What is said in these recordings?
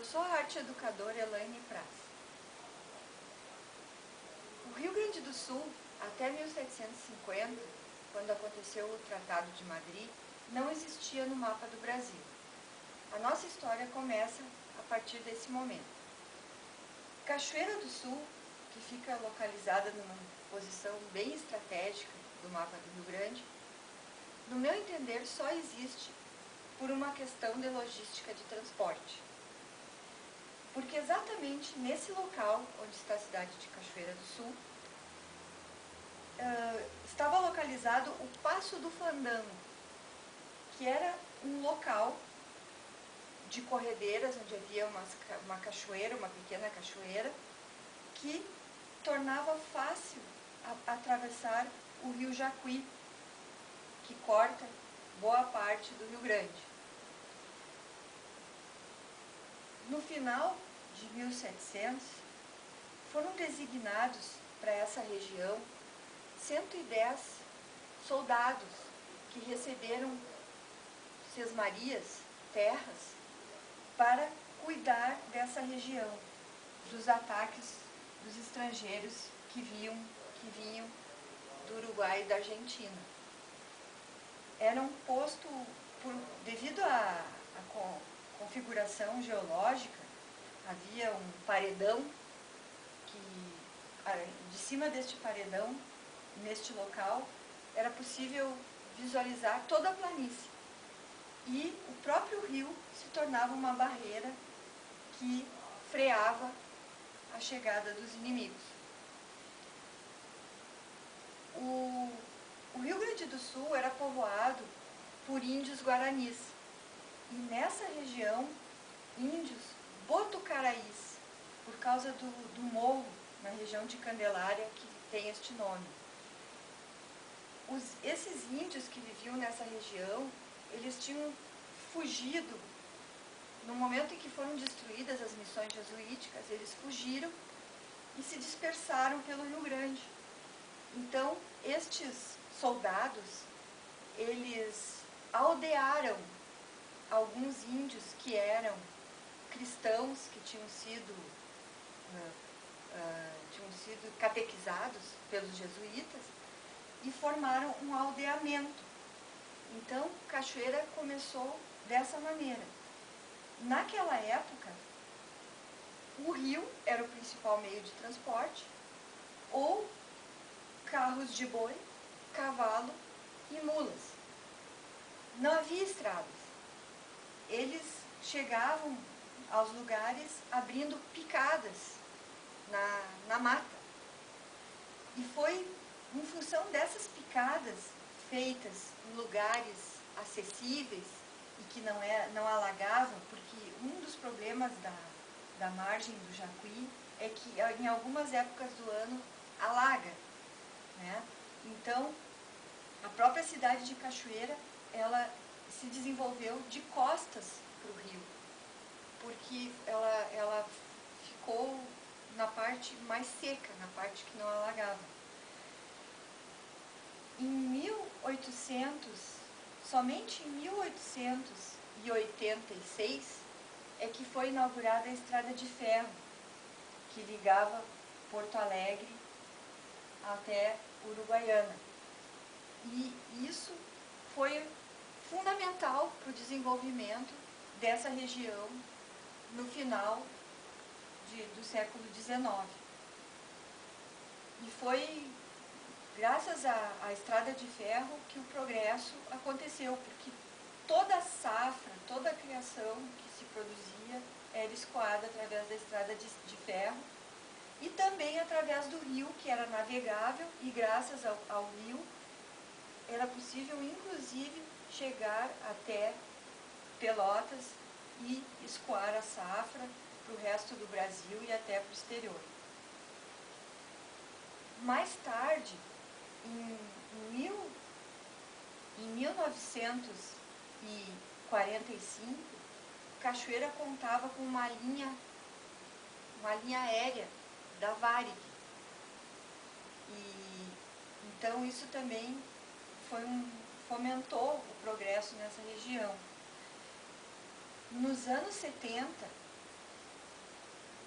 Eu sou a arte educadora Elaine Praz. O Rio Grande do Sul, até 1750, quando aconteceu o Tratado de Madrid, não existia no mapa do Brasil. A nossa história começa a partir desse momento. Cachoeira do Sul, que fica localizada numa posição bem estratégica do mapa do Rio Grande, no meu entender, só existe por uma questão de logística de transporte. Porque exatamente nesse local, onde está a cidade de Cachoeira do Sul, estava localizado o Passo do Fandango, que era um local de corredeiras, onde havia uma cachoeira, uma pequena cachoeira, que tornava fácil atravessar o rio Jacuí, que corta boa parte do Rio Grande. No final de 1700, foram designados para essa região 110 soldados que receberam sesmarias, terras, para cuidar dessa região, dos ataques dos estrangeiros que vinham do Uruguai e da Argentina. Era um posto, devido à configuração geológica, havia um paredão que, de cima deste paredão, neste local, era possível visualizar toda a planície. E o próprio rio se tornava uma barreira que freava a chegada dos inimigos. O Rio Grande do Sul era povoado por índios guaranis. E nessa região, índios botucaraís, por causa do morro na região de Candelária que tem este nome. Esses índios que viviam nessa região, eles tinham fugido, no momento em que foram destruídas as missões jesuíticas, eles fugiram e se dispersaram pelo Rio Grande. Então, estes soldados, eles aldearam alguns índios que eram cristãos, que tinham sido catequizados pelos jesuítas, e formaram um aldeamento. Então, Cachoeira começou dessa maneira. Naquela época, o rio era o principal meio de transporte, ou carros de boi, cavalo e mulas. Não havia estradas. Eles chegavam aos lugares abrindo picadas na mata. E foi em função dessas picadas feitas em lugares acessíveis e que não alagavam, porque um dos problemas da margem do Jacuí é que em algumas épocas do ano alaga, né? Então, a própria cidade de Cachoeira, ela se desenvolveu de costas para o rio, porque ela ficou na parte mais seca, na parte que não alagava. Somente em 1886, é que foi inaugurada a Estrada de Ferro, que ligava Porto Alegre até Uruguaiana. E isso foi fundamental para o desenvolvimento dessa região no final do século XIX. E foi graças à Estrada de Ferro que o progresso aconteceu, porque toda a safra, toda a criação que se produzia era escoada através da Estrada de Ferro e também através do rio, que era navegável, e graças ao rio era possível, inclusive, chegar até Pelotas e escoar a safra para o resto do Brasil e até para o exterior. Mais tarde, em 1945, Cachoeira contava com uma linha aérea da Varig. E então isso também fomentou o progresso nessa região. Nos anos 70,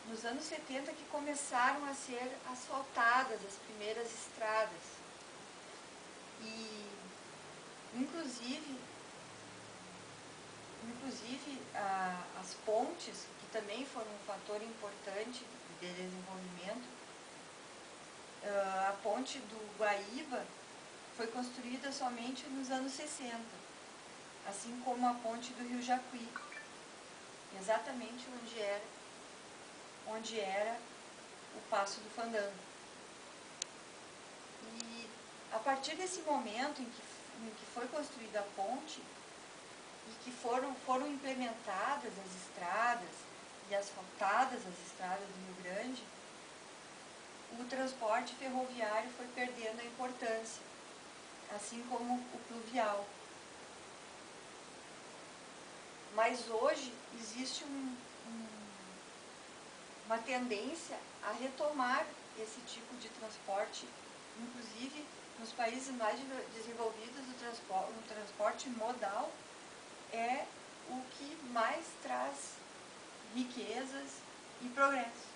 nos anos 70 que começaram a ser asfaltadas as primeiras estradas. E, inclusive as pontes, que também foram um fator importante de desenvolvimento, a ponte do Guaíba foi construída somente nos anos 60, assim como a ponte do Rio Jacuí, exatamente onde era o Passo do Fandango. E a partir desse momento em que foi construída a ponte e que foram implementadas as estradas e asfaltadas as estradas do Rio Grande, o transporte ferroviário foi perdendo a importância, assim como o pluvial. Mas hoje existe uma tendência a retomar esse tipo de transporte, inclusive nos países mais desenvolvidos, o transporte modal é o que mais traz riquezas e progresso,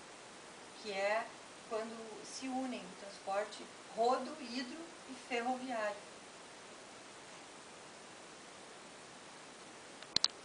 que é quando se unem o transporte rodo, hidro e ferroviário.